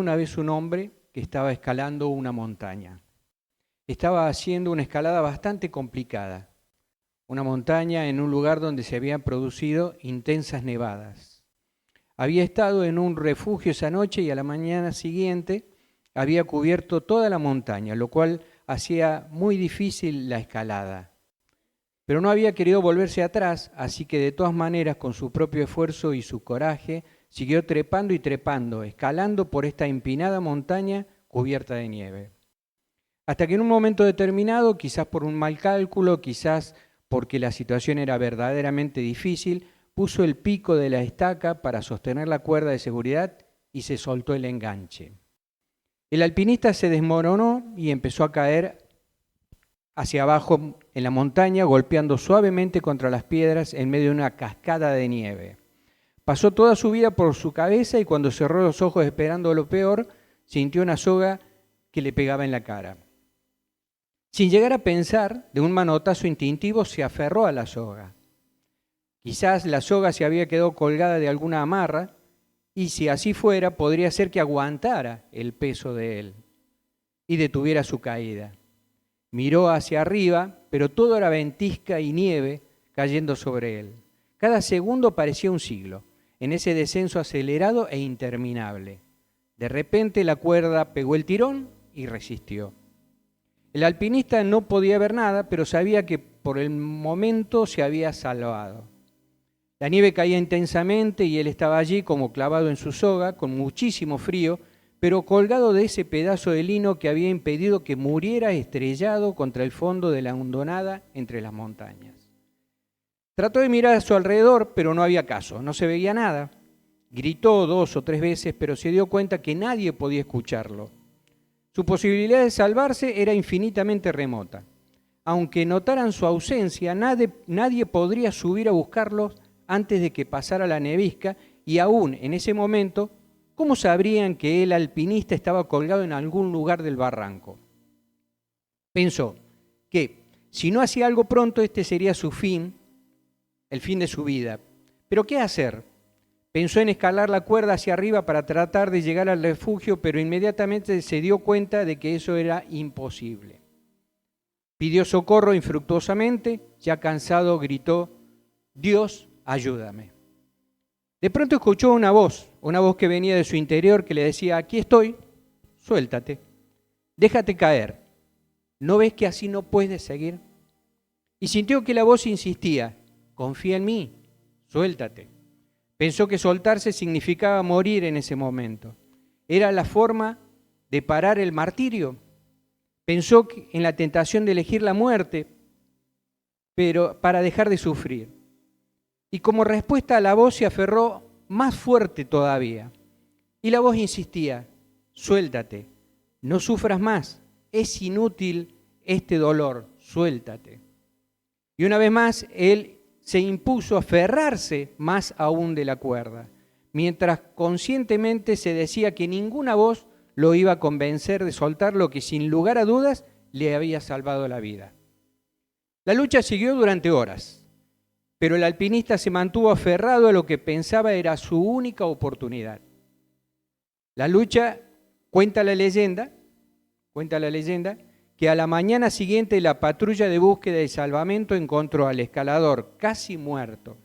Una vez un hombre que estaba escalando una montaña. Estaba haciendo una escalada bastante complicada. Una montaña en un lugar donde se habían producido intensas nevadas. Había estado en un refugio esa noche y a la mañana siguiente había cubierto toda la montaña, lo cual hacía muy difícil la escalada. Pero no había querido volverse atrás, así que de todas maneras, con su propio esfuerzo y su coraje, siguió trepando y trepando, escalando por esta empinada montaña cubierta de nieve. Hasta que en un momento determinado, quizás por un mal cálculo, quizás porque la situación era verdaderamente difícil, puso el pico de la estaca para sostener la cuerda de seguridad y se soltó el enganche. El alpinista se desmoronó y empezó a caer hacia abajo en la montaña, golpeando suavemente contra las piedras en medio de una cascada de nieve. Pasó toda su vida por su cabeza y cuando cerró los ojos esperando lo peor, sintió una soga que le pegaba en la cara. Sin llegar a pensar, de un manotazo instintivo se aferró a la soga. Quizás la soga se había quedado colgada de alguna amarra y si así fuera, podría ser que aguantara el peso de él y detuviera su caída. Miró hacia arriba, pero todo era ventisca y nieve cayendo sobre él. Cada segundo parecía un siglo, en ese descenso acelerado e interminable. De repente la cuerda pegó el tirón y resistió. El alpinista no podía ver nada, pero sabía que por el momento se había salvado. La nieve caía intensamente y él estaba allí como clavado en su soga, con muchísimo frío, pero colgado de ese pedazo de lino que había impedido que muriera estrellado contra el fondo de la hondonada entre las montañas. Trató de mirar a su alrededor, pero no había caso, no se veía nada. Gritó 2 o 3 veces, pero se dio cuenta que nadie podía escucharlo. Su posibilidad de salvarse era infinitamente remota. Aunque notaran su ausencia, nadie podría subir a buscarlos antes de que pasara la nevisca y aún en ese momento, ¿cómo sabrían que el alpinista estaba colgado en algún lugar del barranco? Pensó que si no hacía algo pronto, este sería su fin, el fin de su vida. ¿Pero qué hacer? Pensó en escalar la cuerda hacia arriba para tratar de llegar al refugio, pero inmediatamente se dio cuenta de que eso era imposible. Pidió socorro infructuosamente, ya cansado gritó, «Dios, ayúdame». De pronto escuchó una voz que venía de su interior que le decía, «Aquí estoy, suéltate, déjate caer, ¿no ves que así no puedes seguir?» Y sintió que la voz insistía, «Confía en mí, suéltate». Pensó que soltarse significaba morir en ese momento. Era la forma de parar el martirio. Pensó en la tentación de elegir la muerte, pero para dejar de sufrir. Y como respuesta a la voz se aferró más fuerte todavía. Y la voz insistía, suéltate, no sufras más, es inútil este dolor, suéltate. Y una vez más, él se impuso a aferrarse más aún de la cuerda, mientras conscientemente se decía que ninguna voz lo iba a convencer de soltar lo que sin lugar a dudas le había salvado la vida. La lucha siguió durante horas, pero el alpinista se mantuvo aferrado a lo que pensaba era su única oportunidad. La lucha, cuenta la leyenda, que a la mañana siguiente la patrulla de búsqueda y salvamento encontró al escalador casi muerto.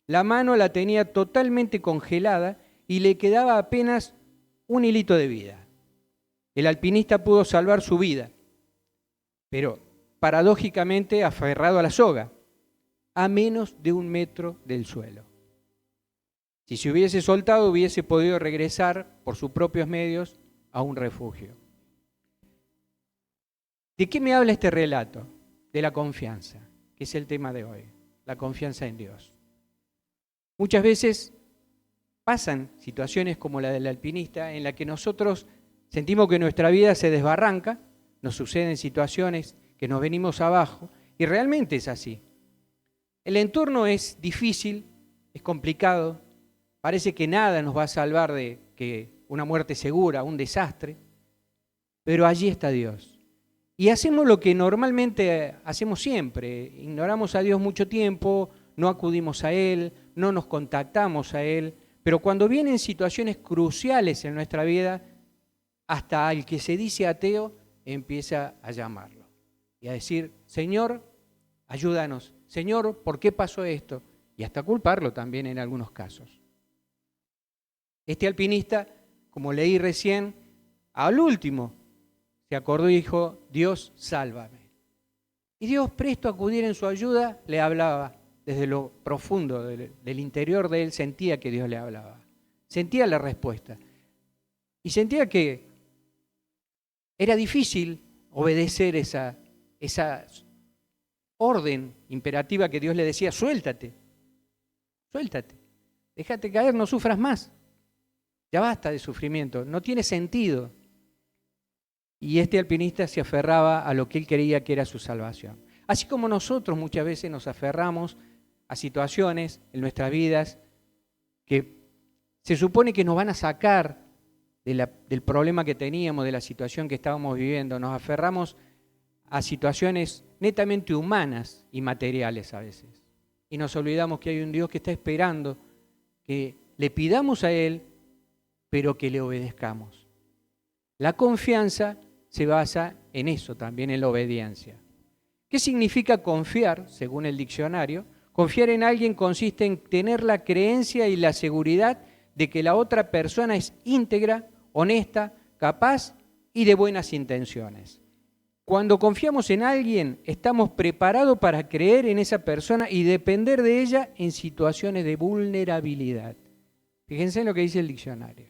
La mano la tenía totalmente congelada y le quedaba apenas un hilito de vida. El alpinista pudo salvar su vida, pero paradójicamente aferrado a la soga, a menos de 1 metro del suelo. Si se hubiese soltado, hubiese podido regresar por sus propios medios a un refugio. ¿De qué me habla este relato? De la confianza, que es el tema de hoy, la confianza en Dios. Muchas veces pasan situaciones como la del alpinista en la que nosotros sentimos que nuestra vida se desbarranca, nos suceden situaciones que nos venimos abajo y realmente es así. El entorno es difícil, es complicado, parece que nada nos va a salvar de que una muerte segura, un desastre, pero allí está Dios. Y hacemos lo que normalmente hacemos siempre, ignoramos a Dios mucho tiempo, no acudimos a Él, no nos contactamos a Él, pero cuando vienen situaciones cruciales en nuestra vida, hasta al que se dice ateo empieza a llamarlo y a decir, Señor, ayúdanos. Señor, ¿por qué pasó esto? Y hasta culparlo también en algunos casos. Este alpinista, como leí recién, al último se acordó y dijo, Dios, sálvame. Y Dios, presto a acudir en su ayuda, le hablaba desde lo profundo del interior de él, sentía que Dios le hablaba. Sentía la respuesta. Y sentía que era difícil obedecer esa orden imperativa que Dios le decía, suéltate, déjate caer, no sufras más. Ya basta de sufrimiento, no tiene sentido. Y este alpinista se aferraba a lo que él creía que era su salvación. Así como nosotros muchas veces nos aferramos a situaciones en nuestras vidas que se supone que nos van a sacar del problema que teníamos, de la situación que estábamos viviendo. Nos aferramos a situaciones netamente humanas y materiales a veces. Y nos olvidamos que hay un Dios que está esperando que le pidamos a Él, pero que le obedezcamos. La confianza se basa en eso también, en la obediencia. ¿Qué significa confiar, según el diccionario? Confiar en alguien consiste en tener la creencia y la seguridad de que la otra persona es íntegra, honesta, capaz y de buenas intenciones. Cuando confiamos en alguien, estamos preparados para creer en esa persona y depender de ella en situaciones de vulnerabilidad. Fíjense en lo que dice el diccionario.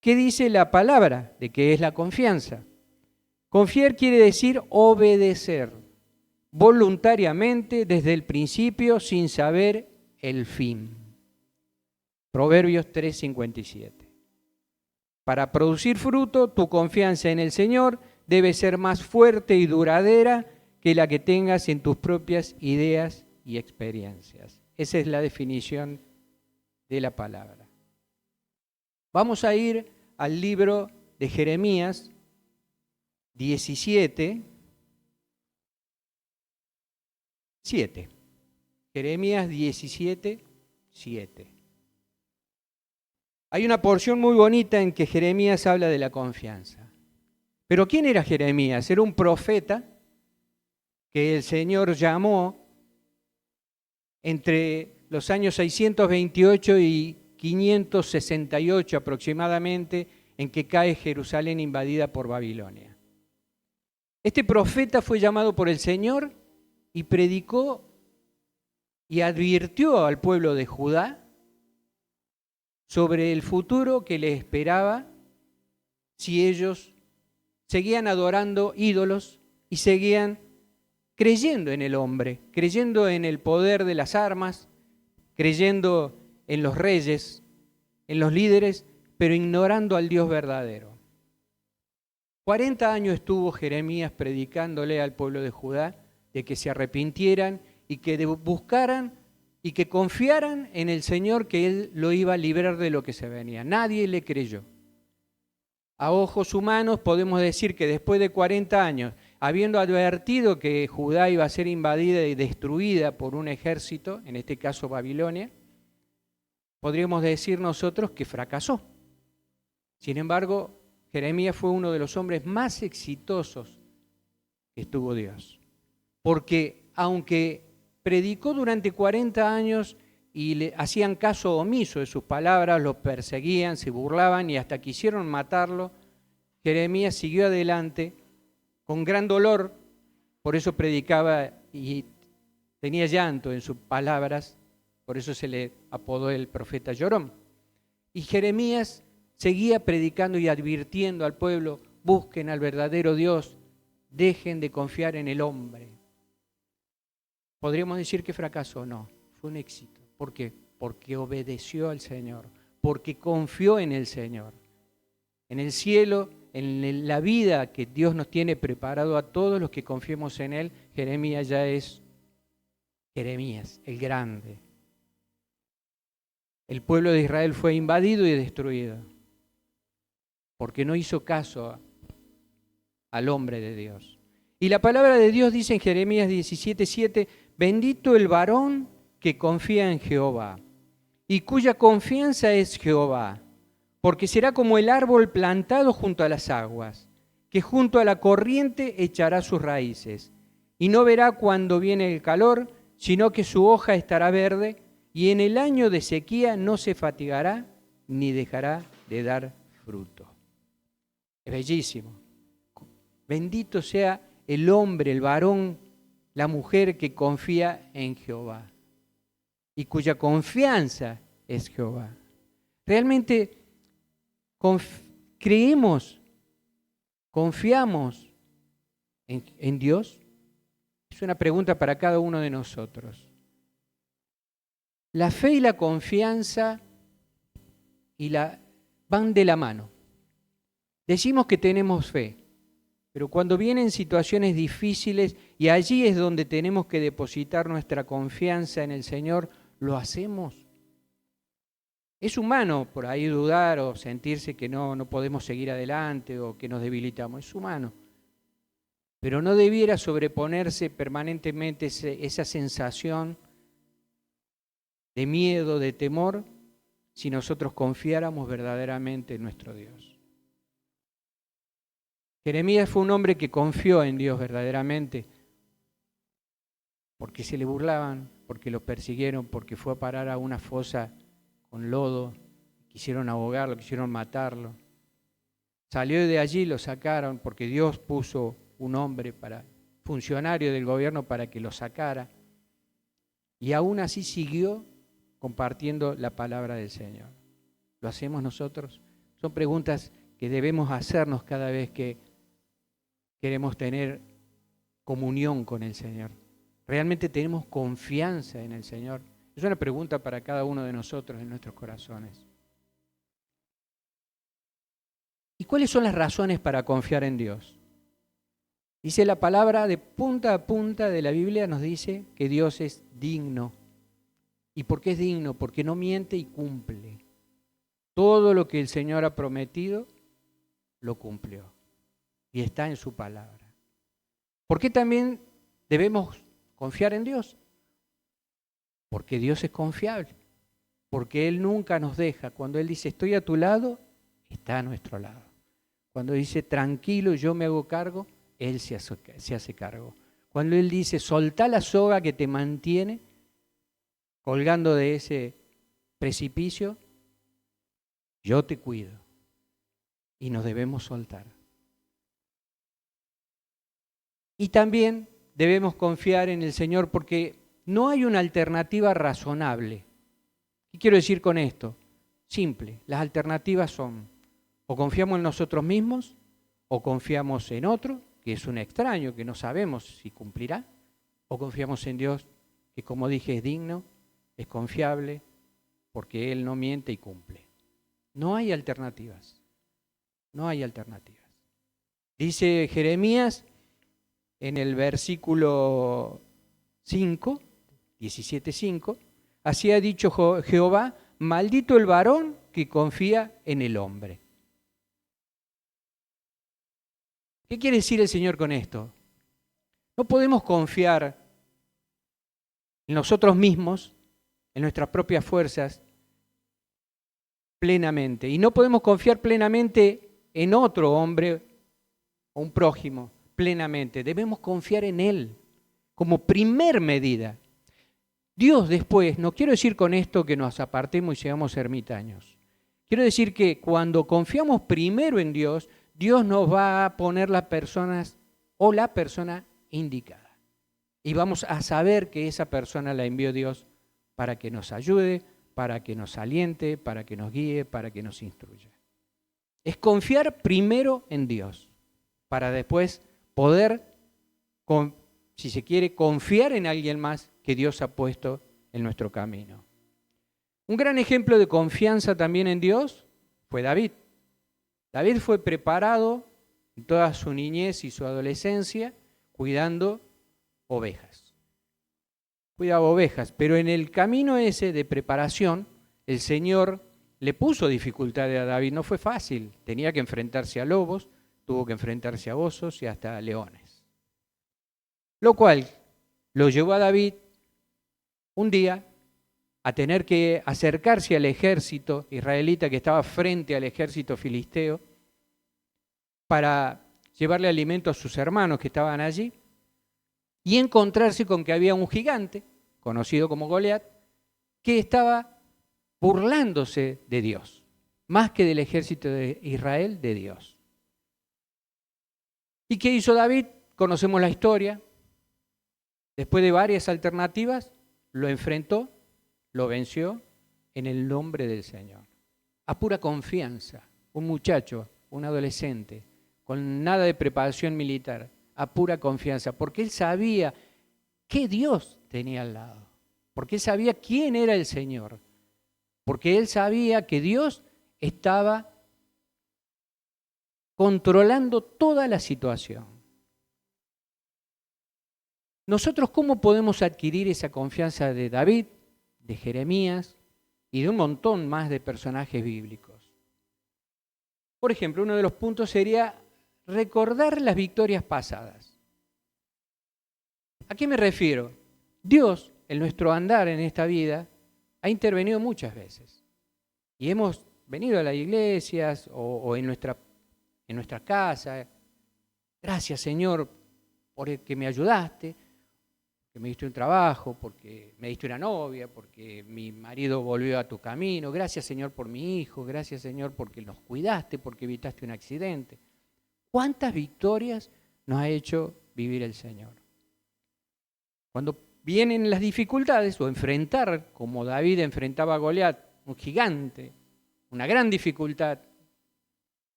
¿Qué dice la palabra de qué es la confianza? Confiar quiere decir obedecer voluntariamente desde el principio sin saber el fin. Proverbios 3:57. Para producir fruto, tu confianza en el Señor debe ser más fuerte y duradera que la que tengas en tus propias ideas y experiencias. Esa es la definición de la palabra. Vamos a ir al libro de Jeremías 17, 7. Jeremías 17, 7. Hay una porción muy bonita en que Jeremías habla de la confianza. Pero ¿quién era Jeremías? Era un profeta que el Señor llamó entre los años 628 y 568 aproximadamente, en que cae Jerusalén invadida por Babilonia. Este profeta fue llamado por el Señor y predicó y advirtió al pueblo de Judá sobre el futuro que les esperaba si ellos seguían adorando ídolos y seguían creyendo en el hombre, creyendo en el poder de las armas, creyendo en los reyes, en los líderes, pero ignorando al Dios verdadero. 40 años estuvo Jeremías predicándole al pueblo de Judá de que se arrepintieran y que buscaran y que confiaran en el Señor, que Él lo iba a librar de lo que se venía. Nadie le creyó. A ojos humanos podemos decir que después de 40 años, habiendo advertido que Judá iba a ser invadida y destruida por un ejército, en este caso Babilonia, podríamos decir nosotros que fracasó. Sin embargo, Jeremías fue uno de los hombres más exitosos que estuvo Dios. Porque aunque predicó durante 40 años y le hacían caso omiso de sus palabras, lo perseguían, se burlaban y hasta quisieron matarlo, Jeremías siguió adelante con gran dolor, por eso predicaba y tenía llanto en sus palabras, por eso se le apodó el profeta llorón. Y Jeremías seguía predicando y advirtiendo al pueblo, busquen al verdadero Dios, dejen de confiar en el hombre. ¿Podríamos decir que fracasó? No, fue un éxito. ¿Por qué? Porque obedeció al Señor, porque confió en el Señor. En el cielo, en la vida que Dios nos tiene preparado a todos los que confiemos en Él, Jeremías ya es Jeremías, el grande. El pueblo de Israel fue invadido y destruido porque no hizo caso al hombre de Dios. Y la palabra de Dios dice en Jeremías 17:7, bendito el varón que confía en Jehová y cuya confianza es Jehová, porque será como el árbol plantado junto a las aguas, que junto a la corriente echará sus raíces, y no verá cuando viene el calor, sino que su hoja estará verde, y en el año de sequía no se fatigará ni dejará de dar fruto. Es bellísimo. Bendito sea el hombre, el varón, la mujer que confía en Jehová y cuya confianza es Jehová. Realmente creemos, confiamos en Dios. Es una pregunta para cada uno de nosotros. La fe y la confianza van de la mano. Decimos que tenemos fe, pero cuando vienen situaciones difíciles y allí es donde tenemos que depositar nuestra confianza en el Señor, ¿lo hacemos? Es humano por ahí dudar o sentirse que no podemos seguir adelante o que nos debilitamos, es humano. Pero no debiera sobreponerse permanentemente esa sensación de miedo, de temor, si nosotros confiáramos verdaderamente en nuestro Dios. Jeremías fue un hombre que confió en Dios verdaderamente, porque se le burlaban, porque lo persiguieron, porque fue a parar a una fosa con lodo, quisieron ahogarlo, quisieron matarlo. Salió de allí, lo sacaron, porque Dios puso un hombre funcionario del gobierno para que lo sacara. Y aún así siguió compartiendo la palabra del Señor. ¿Lo hacemos nosotros? Son preguntas que debemos hacernos cada vez que queremos tener comunión con el Señor. ¿Realmente tenemos confianza en el Señor? Es una pregunta para cada uno de nosotros en nuestros corazones. ¿Y cuáles son las razones para confiar en Dios? Dice la palabra de punta a punta de la Biblia, nos dice que Dios es digno. ¿Y por qué es digno? Porque no miente y cumple. Todo lo que el Señor ha prometido, lo cumplió. Y está en su palabra. ¿Por qué también debemos confiar en Dios? Porque Dios es confiable. Porque Él nunca nos deja. Cuando Él dice, estoy a tu lado, está a nuestro lado. Cuando dice, tranquilo, yo me hago cargo, Él se hace cargo. Cuando Él dice, soltá la soga que te mantiene colgando de ese precipicio, yo te cuido. Y nos debemos soltar. Y también debemos confiar en el Señor porque no hay una alternativa razonable. ¿Qué quiero decir con esto? Simple, las alternativas son o confiamos en nosotros mismos o confiamos en otro, que es un extraño, que no sabemos si cumplirá, o confiamos en Dios, que como dije es digno, es confiable, porque Él no miente y cumple. No hay alternativas, no hay alternativas. Dice Jeremías en el versículo 5, 17:5, así ha dicho Jehová, maldito el varón que confía en el hombre. ¿Qué quiere decir el Señor con esto? No podemos confiar en nosotros mismos, en nuestras propias fuerzas, plenamente. Y no podemos confiar plenamente en otro hombre o un prójimo, plenamente. Debemos confiar en Él como primer medida. Dios después, no quiero decir con esto que nos apartemos y seamos ermitaños. Quiero decir que cuando confiamos primero en Dios, Dios nos va a poner las personas o la persona indicada. Y vamos a saber que esa persona la envió Dios para que nos ayude, para que nos aliente, para que nos guíe, para que nos instruya. Es confiar primero en Dios, para después poder, si se quiere, confiar en alguien más que Dios ha puesto en nuestro camino. Un gran ejemplo de confianza también en Dios fue David. David fue preparado en toda su niñez y su adolescencia cuidando ovejas. Cuidaba ovejas, pero en el camino ese de preparación, el Señor le puso dificultades a David. No fue fácil, tenía que enfrentarse a lobos, tuvo que enfrentarse a osos y hasta a leones. Lo cual lo llevó a David un día a tener que acercarse al ejército israelita que estaba frente al ejército filisteo para llevarle alimento a sus hermanos que estaban allí y encontrarse con que había un gigante, conocido como Goliat, que estaba burlándose de Dios, más que del ejército de Israel, de Dios. ¿Y qué hizo David? Conocemos la historia. Después de varias alternativas, lo enfrentó, lo venció en el nombre del Señor. A pura confianza, un muchacho, un adolescente, con nada de preparación militar, a pura confianza, porque él sabía qué Dios tenía al lado, porque él sabía quién era el Señor, porque él sabía que Dios estaba controlando toda la situación. Nosotros, ¿cómo podemos adquirir esa confianza de David, de Jeremías y de un montón más de personajes bíblicos? Por ejemplo, uno de los puntos sería recordar las victorias pasadas. ¿A qué me refiero? Dios, en nuestro andar en esta vida, ha intervenido muchas veces. Y hemos venido a las iglesias o en nuestra casa. Gracias, Señor, por que me ayudaste, que me diste un trabajo, porque me diste una novia, porque mi marido volvió a tu camino. Gracias, Señor, por mi hijo. Gracias, Señor, porque nos cuidaste, porque evitaste un accidente. ¿Cuántas victorias nos ha hecho vivir el Señor? Cuando vienen las dificultades o enfrentar, como David enfrentaba a Goliat, un gigante, una gran dificultad,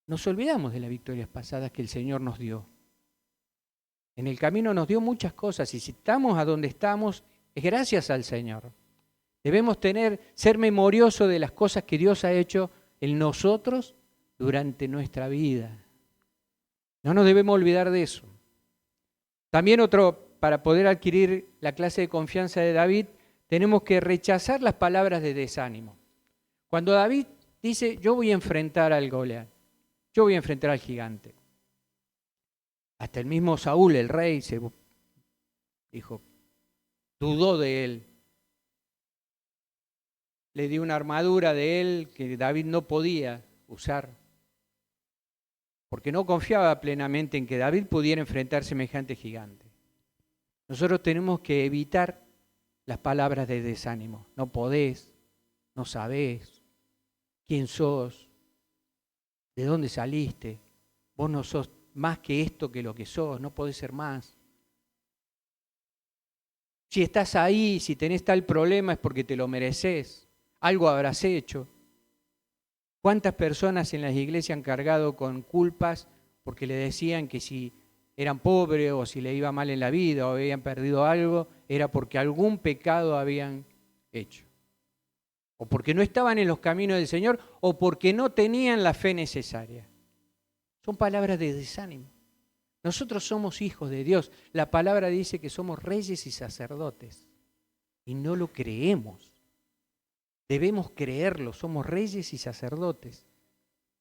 nos olvidamos de las victorias pasadas que el Señor nos dio. En el camino nos dio muchas cosas y si estamos a donde estamos es gracias al Señor. Debemos ser memoriosos de las cosas que Dios ha hecho en nosotros durante nuestra vida. No nos debemos olvidar de eso. También para poder adquirir la clase de confianza de David, tenemos que rechazar las palabras de desánimo. Cuando David dice, yo voy a enfrentar al Goliat, yo voy a enfrentar al gigante. Hasta el mismo Saúl, el rey, se dijo, dudó de él. Le dio una armadura de él que David no podía usar, porque no confiaba plenamente en que David pudiera enfrentar semejante gigante. Nosotros tenemos que evitar las palabras de desánimo. No podés, no sabés, quién sos, de dónde saliste, vos no sos más que esto que lo que sos, no podés ser más. Si estás ahí, si tenés tal problema es porque te lo mereces, algo habrás hecho. ¿Cuántas personas en las iglesias han cargado con culpas porque le decían que si eran pobres o si le iba mal en la vida o habían perdido algo, era porque algún pecado habían hecho? O porque no estaban en los caminos del Señor o porque no tenían la fe necesaria. Son palabras de desánimo. Nosotros somos hijos de Dios. La palabra dice que somos reyes y sacerdotes. Y no lo creemos. Debemos creerlo. Somos reyes y sacerdotes.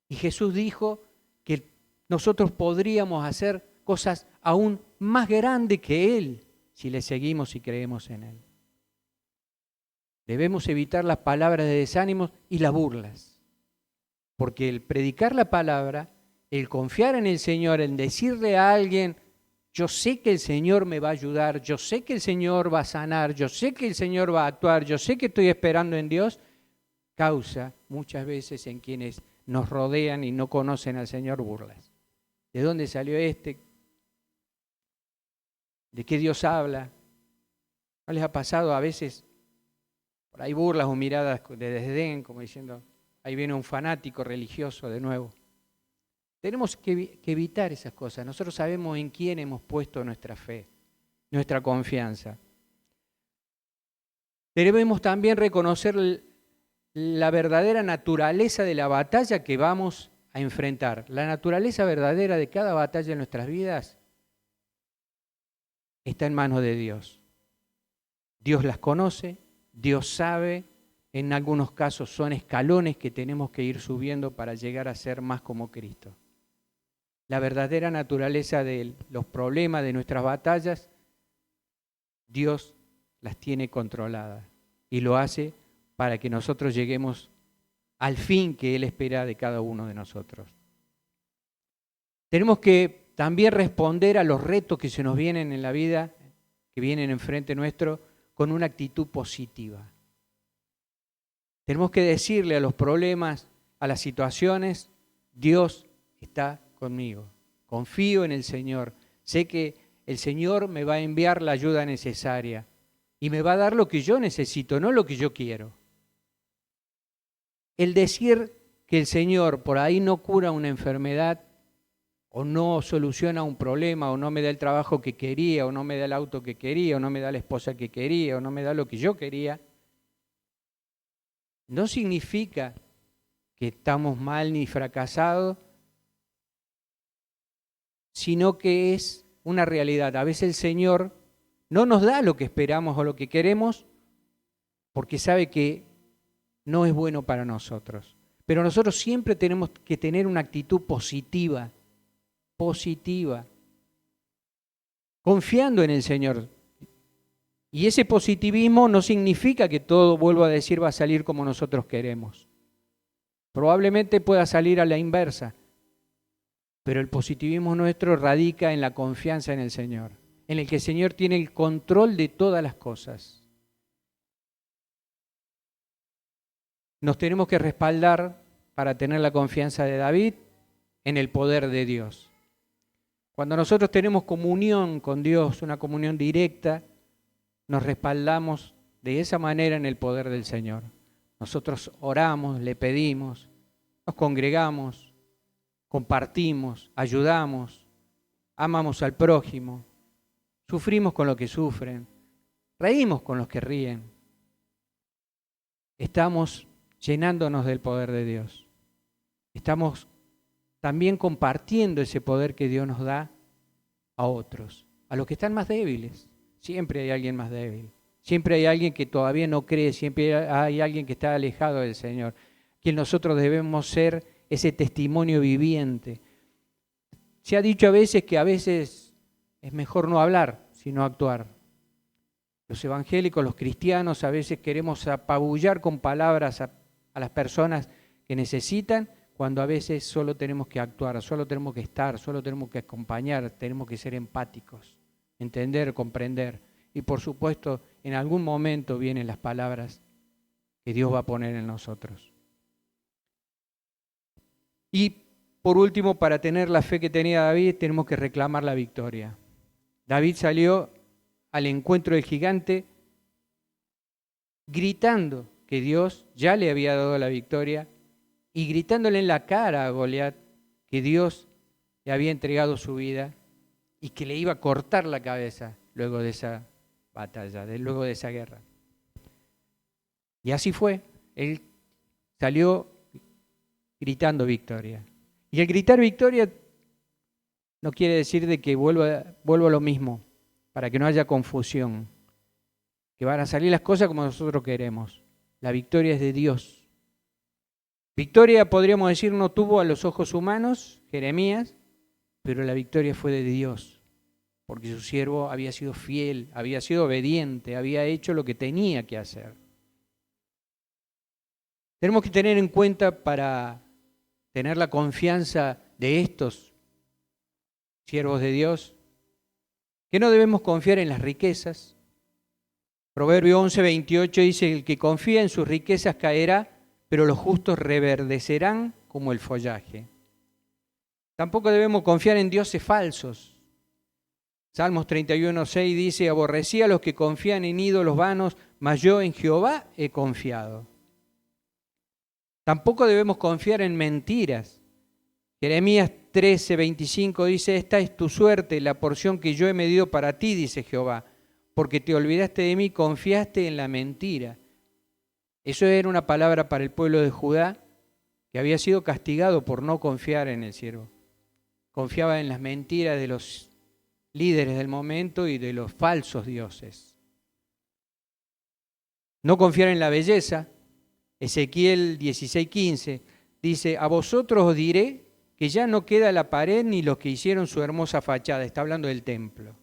Y Jesús dijo que nosotros podríamos hacer cosas aún más grandes que Él si le seguimos y creemos en Él. Debemos evitar las palabras de desánimo y las burlas. Porque el predicar la palabra, el confiar en el Señor, en decirle a alguien, yo sé que el Señor me va a ayudar, yo sé que el Señor va a sanar, yo sé que el Señor va a actuar, yo sé que estoy esperando en Dios, causa muchas veces en quienes nos rodean y no conocen al Señor burlas. ¿De dónde salió este? ¿De qué Dios habla? ¿No les ha pasado a veces por ahí burlas o miradas de desdén, como diciendo, ahí viene un fanático religioso de nuevo? Tenemos que evitar esas cosas. Nosotros sabemos en quién hemos puesto nuestra fe, nuestra confianza. Debemos también reconocer la verdadera naturaleza de la batalla que vamos a enfrentar. La naturaleza verdadera de cada batalla en nuestras vidas está en manos de Dios. Dios las conoce, Dios sabe. En algunos casos son escalones que tenemos que ir subiendo para llegar a ser más como Cristo. La verdadera naturaleza de los problemas de nuestras batallas, Dios las tiene controladas. y lo hace para que nosotros lleguemos al fin que Él espera de cada uno de nosotros. Tenemos que también responder a los retos que se nos vienen en la vida, que vienen enfrente nuestro, con una actitud positiva. Tenemos que decirle a los problemas, a las situaciones, Dios está conmigo. Confío en el Señor. Sé que el Señor me va a enviar la ayuda necesaria y me va a dar lo que yo necesito, no lo que yo quiero. El decir que el Señor por ahí no cura una enfermedad o no soluciona un problema o no me da el trabajo que quería o no me da el auto que quería o no me da la esposa que quería o no me da lo que yo quería, no significa que estamos mal ni fracasados, sino que es una realidad. A veces el Señor no nos da lo que esperamos o lo que queremos porque sabe que no es bueno para nosotros. Pero nosotros siempre tenemos que tener una actitud positiva, confiando en el Señor. Y ese positivismo no significa que todo, vuelvo a decir, va a salir como nosotros queremos. Probablemente pueda salir a la inversa, pero el positivismo nuestro radica en la confianza en el Señor, en el que el Señor tiene el control de todas las cosas. Nos tenemos que respaldar para tener la confianza de David en el poder de Dios. Cuando nosotros tenemos comunión con Dios, una comunión directa, nos respaldamos de esa manera en el poder del Señor. Nosotros oramos, le pedimos, nos congregamos, compartimos, ayudamos, amamos al prójimo, sufrimos con los que sufren, reímos con los que ríen. Estamos llenándonos del poder de Dios. Estamos también compartiendo ese poder que Dios nos da a otros, a los que están más débiles. Siempre hay alguien más débil. Siempre hay alguien que todavía no cree, siempre hay alguien que está alejado del Señor, quien nosotros debemos ser ese testimonio viviente. Se ha dicho a veces que a veces es mejor no hablar, sino actuar. Los evangélicos, los cristianos, a veces queremos apabullar con palabras a las personas que necesitan, cuando a veces solo tenemos que actuar, solo tenemos que estar, solo tenemos que acompañar, tenemos que ser empáticos, entender, comprender. Y por supuesto, en algún momento vienen las palabras que Dios va a poner en nosotros. Y por último, para tener la fe que tenía David, tenemos que reclamar la victoria. David salió al encuentro del gigante gritando que Dios ya le había dado la victoria y gritándole en la cara a Goliat que Dios le había entregado su vida y que le iba a cortar la cabeza luego de esa batalla, luego de esa guerra. Y así fue. Él salió gritando victoria. Y el gritar victoria no quiere decir de que vuelvo a lo mismo, para que no haya confusión, que van a salir las cosas como nosotros queremos. La victoria es de Dios. Victoria, podríamos decir, no tuvo a los ojos humanos, Jeremías, pero la victoria fue de Dios, porque su siervo había sido fiel, había sido obediente, había hecho lo que tenía que hacer. Tenemos que tener en cuenta, para tener la confianza de estos siervos de Dios, que no debemos confiar en las riquezas. Proverbio 11:28 dice: el que confía en sus riquezas caerá, pero los justos reverdecerán como el follaje. Tampoco debemos confiar en dioses falsos. Salmos 31:6 dice: aborrecí a los que confían en ídolos vanos, mas yo en Jehová he confiado. Tampoco debemos confiar en mentiras. Jeremías 13:25 dice: esta es tu suerte, la porción que yo he medido para ti, dice Jehová, porque te olvidaste de mí, confiaste en la mentira. Eso era una palabra para el pueblo de Judá, que había sido castigado por no confiar en el siervo. Confiaba en las mentiras de los líderes del momento y de los falsos dioses. No confiar en la belleza. Ezequiel 16:15 dice: a vosotros os diré que ya no queda la pared ni los que hicieron su hermosa fachada. Está hablando del templo.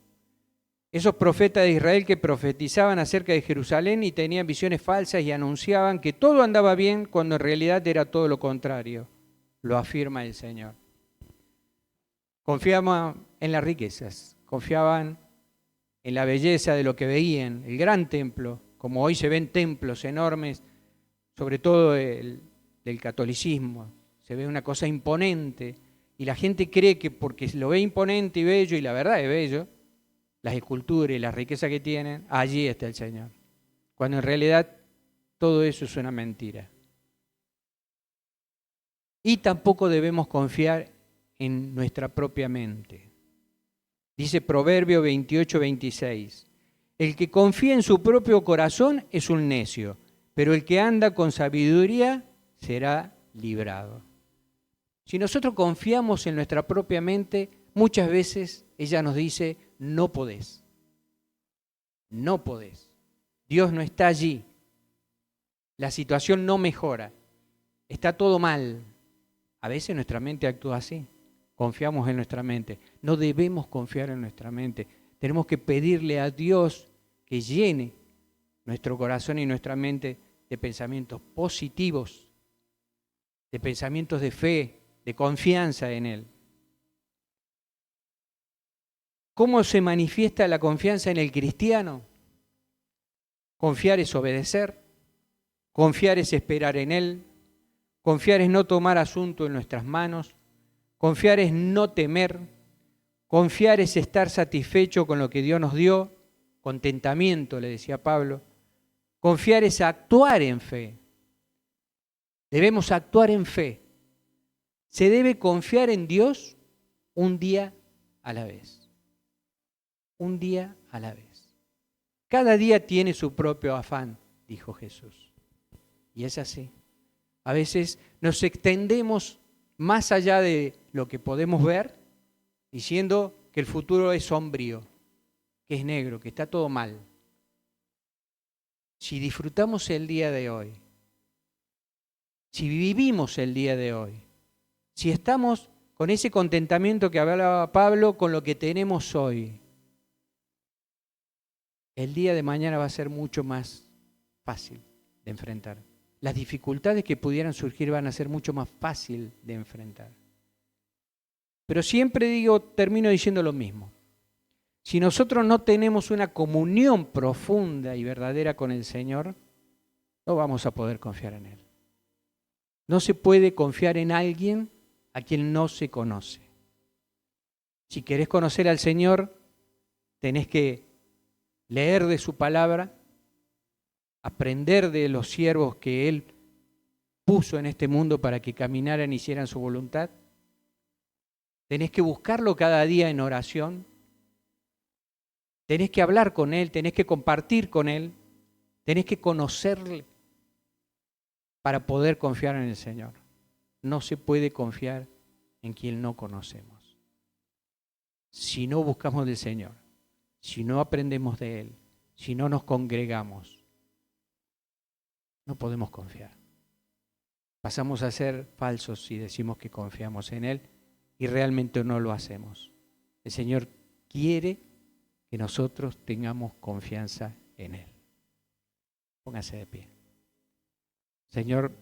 Esos profetas de Israel que profetizaban acerca de Jerusalén y tenían visiones falsas y anunciaban que todo andaba bien cuando en realidad era todo lo contrario. Lo afirma el Señor. Confiaban en las riquezas, confiaban en la belleza de lo que veían, el gran templo, como hoy se ven templos enormes, sobre todo del catolicismo. Se ve una cosa imponente y la gente cree que porque lo ve imponente y bello, y la verdad es bello, las esculturas y la riqueza que tienen, allí está el Señor. Cuando en realidad todo eso es una mentira. Y tampoco debemos confiar en nuestra propia mente. Dice Proverbio 28-26, el que confía en su propio corazón es un necio, pero el que anda con sabiduría será librado. Si nosotros confiamos en nuestra propia mente, muchas veces ella nos dice, no podés. No podés. Dios no está allí. La situación no mejora. Está todo mal. A veces nuestra mente actúa así. Confiamos en nuestra mente. No debemos confiar en nuestra mente. Tenemos que pedirle a Dios que llene nuestro corazón y nuestra mente de pensamientos positivos, de pensamientos de fe, de confianza en Él. ¿Cómo se manifiesta la confianza en el cristiano? Confiar es obedecer, confiar es esperar en Él, confiar es no tomar asunto en nuestras manos, confiar es no temer, confiar es estar satisfecho con lo que Dios nos dio, contentamiento, le decía Pablo. Confiar es actuar en fe. Debemos actuar en fe. Se debe confiar en Dios un día a la vez. Un día a la vez. Cada día tiene su propio afán, dijo Jesús. Y es así. A veces nos extendemos más allá de lo que podemos ver, diciendo que el futuro es sombrío, que es negro, que está todo mal. Si disfrutamos el día de hoy, si vivimos el día de hoy, si estamos con ese contentamiento que hablaba Pablo con lo que tenemos hoy, el día de mañana va a ser mucho más fácil de enfrentar. Las dificultades que pudieran surgir van a ser mucho más fácil de enfrentar. Pero siempre termino diciendo lo mismo. Si nosotros no tenemos una comunión profunda y verdadera con el Señor, no vamos a poder confiar en Él. No se puede confiar en alguien a quien no se conoce. Si querés conocer al Señor, tenés que leer de su palabra, aprender de los siervos que Él puso en este mundo para que caminaran y hicieran su voluntad. Tenés que buscarlo cada día en oración. Tenés que hablar con Él, tenés que compartir con Él, tenés que conocerle para poder confiar en el Señor. No se puede confiar en quien no conocemos. Si no buscamos del Señor, si no aprendemos de Él, si no nos congregamos, no podemos confiar. Pasamos a ser falsos si decimos que confiamos en Él y realmente no lo hacemos. El Señor quiere que nosotros tengamos confianza en Él. Póngase de pie. Señor,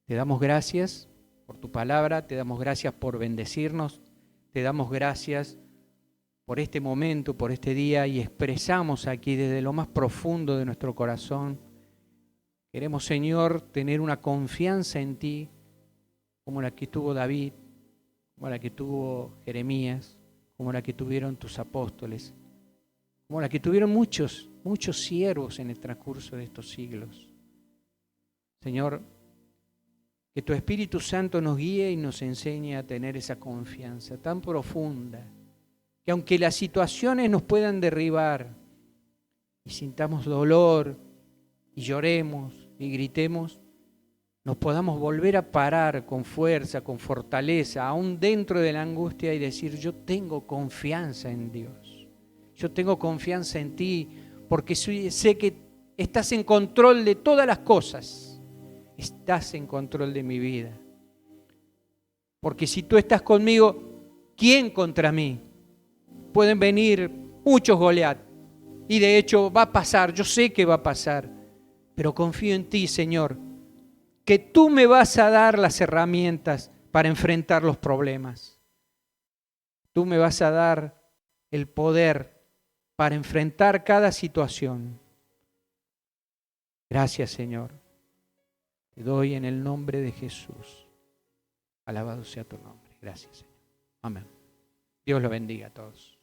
te damos gracias por tu palabra, te damos gracias por bendecirnos, te damos gracias por este momento, por este día, y expresamos aquí desde lo más profundo de nuestro corazón. Queremos, Señor, tener una confianza en ti, como la que tuvo David, como la que tuvo Jeremías, como la que tuvieron tus apóstoles, como la que tuvieron muchos siervos en el transcurso de estos siglos. Señor, que tu Espíritu Santo nos guíe y nos enseñe a tener esa confianza tan profunda, que aunque las situaciones nos puedan derribar y sintamos dolor y lloremos y gritemos, nos podamos volver a parar con fuerza, con fortaleza, aún dentro de la angustia, y decir: yo tengo confianza en Dios, yo tengo confianza en ti, porque sé que estás en control de todas las cosas, estás en control de mi vida. Porque si tú estás conmigo, ¿quién contra mí? Pueden venir muchos Goliat. Y de hecho va a pasar, yo sé que va a pasar, pero confío en ti, Señor, que tú me vas a dar las herramientas para enfrentar los problemas. Tú me vas a dar el poder para enfrentar cada situación. Gracias, Señor. Te doy en el nombre de Jesús. Alabado sea tu nombre. Gracias, Señor. Amén. Dios lo bendiga a todos.